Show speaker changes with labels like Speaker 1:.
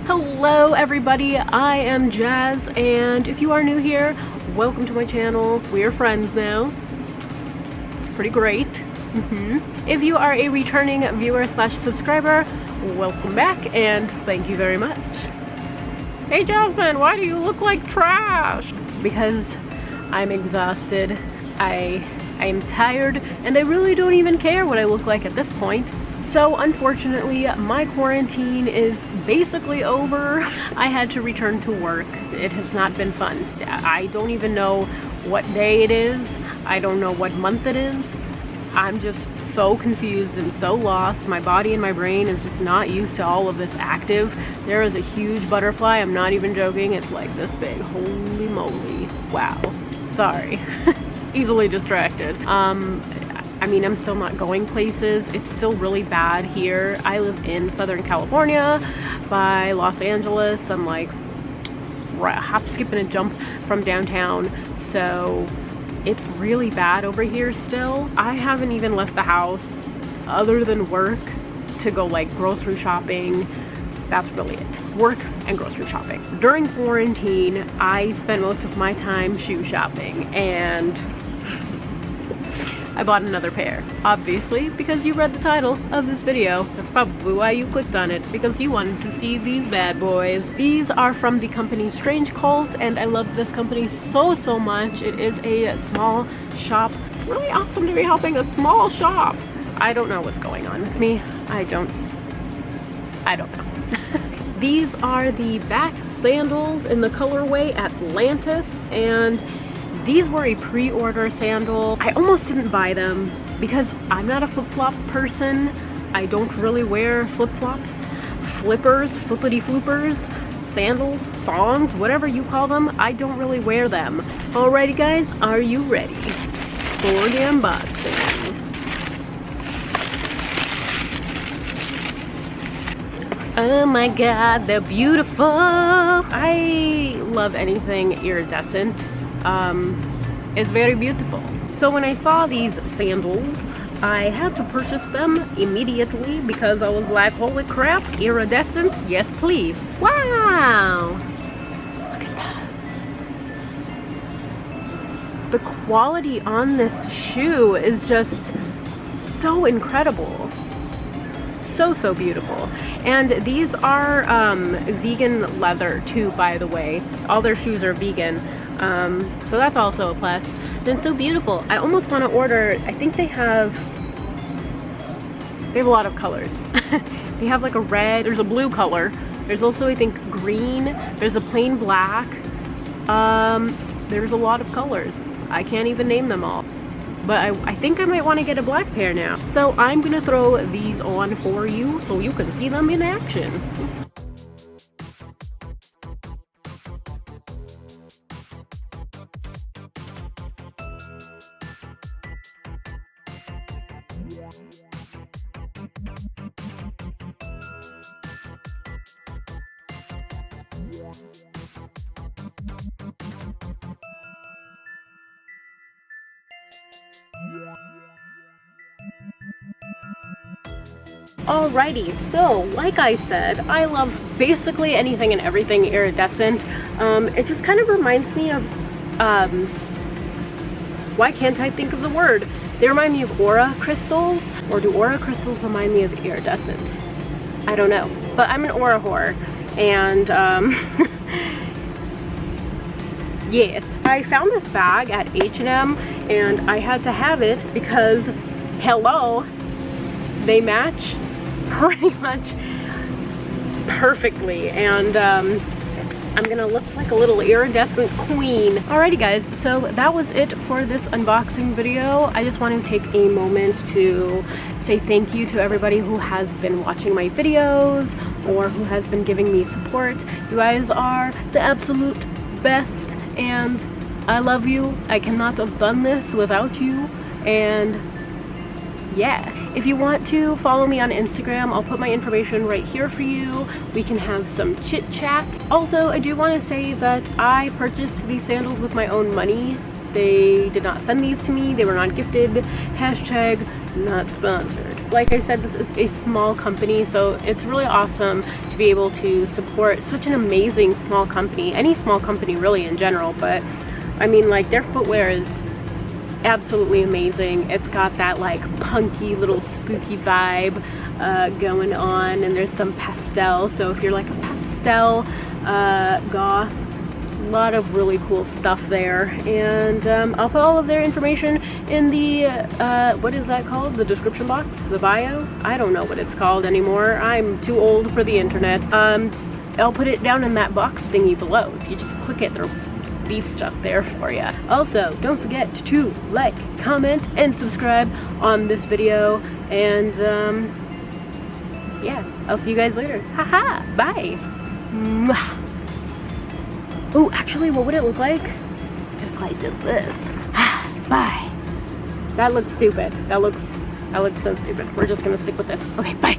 Speaker 1: Hello everybody, I am Jazz, and if you are new here, welcome to my channel. We are friends now. It's pretty great. If you are a returning viewer slash subscriber, welcome back and thank you very much. Hey Jasmine, why do you look like trash? Because I'm exhausted. I am tired, and I really don't even care what I look like at this point. So unfortunately, my quarantine is basically over. I had to return to work. It has not been fun. I don't even know what day it is. I don't know what month it is. I'm just so confused and so lost. My body and my brain is just not used to all of this active. There is a huge butterfly. I'm not even joking. It's like this big. Holy moly. Wow. Sorry. Easily distracted. I mean, I'm still not going places. It's still really bad here. I live in Southern California by Los Angeles. I'm like hop, skip, and a jump from downtown. So it's really bad over here still. I haven't even left the house other than work to go like grocery shopping. That's really it. Work and grocery shopping. During quarantine, I spent most of my time shoe shopping, and I bought another pair, obviously, because you read the title of this video. That's probably why you clicked on it, because you wanted to see these bad boys. These are from the company Strange Cult, and I love this company so much. It is a small shop. Really awesome to be helping a small shop. I don't know what's going on with me. I don't know. These are the Bat sandals in the colorway Atlantis, and these were a pre-order sandal. I almost didn't buy them because I'm not a flip-flop person. I don't really wear flip-flops, flippers, flippity-floopers, sandals, thongs, whatever you call them. I don't really wear them. Alrighty guys, are you ready for the unboxing? Oh my god, they're beautiful. I love anything iridescent. It's very beautiful. So when I saw these sandals, I had to purchase them immediately because I was like, holy crap, iridescent, yes please. Wow, look at that. The quality on this shoe is just so incredible. So beautiful. And these are vegan leather too, by the way. All their shoes are vegan, so that's also a plus. And so beautiful. I almost want to order. I think they have a lot of colors. They have like a red, there's a blue color, there's also I think green, there's a plain black, there's a lot of colors. I can't even name them all. But I think I might want to get a black pair now. So I'm going to throw these on for you so you can see them in action. Alrighty, so like I said, I love basically anything and everything iridescent. It just kind of reminds me of, why can't I think of the word? They remind me of aura crystals, or do aura crystals remind me of iridescent? I don't know, but I'm an aura whore, and yes, I found this bag at H&M, and I had to have it because, hello, they match pretty much perfectly, and I'm gonna look like a little iridescent queen. Alrighty guys, so that was it for this unboxing video. I just want to take a moment to say thank you to everybody who has been watching my videos or who has been giving me support. You guys are the absolute best, and I love you. I cannot have done this without you, and yeah. If you want to follow me on Instagram, I'll put my information right here for you. We can have some chit chat. Also, I do want to say that I purchased these sandals with my own money. They did not send these to me. They were not gifted. Hashtag not sponsored. like I said, this is a small company, so it's really awesome to be able to support such an amazing small company, any small company really in general, but I mean, like, their footwear is absolutely amazing. It's got that like punky little spooky vibe going on, and there's some pastel, so if you're like a pastel goth, a lot of really cool stuff there. And I'll put all of their information in the what is that called, the description box, the bio, I don't know what it's called anymore, I'm too old for the internet. I'll put it down in that box thingy below. If you just click it, there'll be stuff there for you. Also, don't forget to like, comment, and subscribe on this video, and yeah, I'll see you guys later. Haha, bye. Mwah. Oh, actually, what would it look like if I did this? Bye. That looks stupid. That looks so stupid. We're just gonna stick with this. Okay, bye.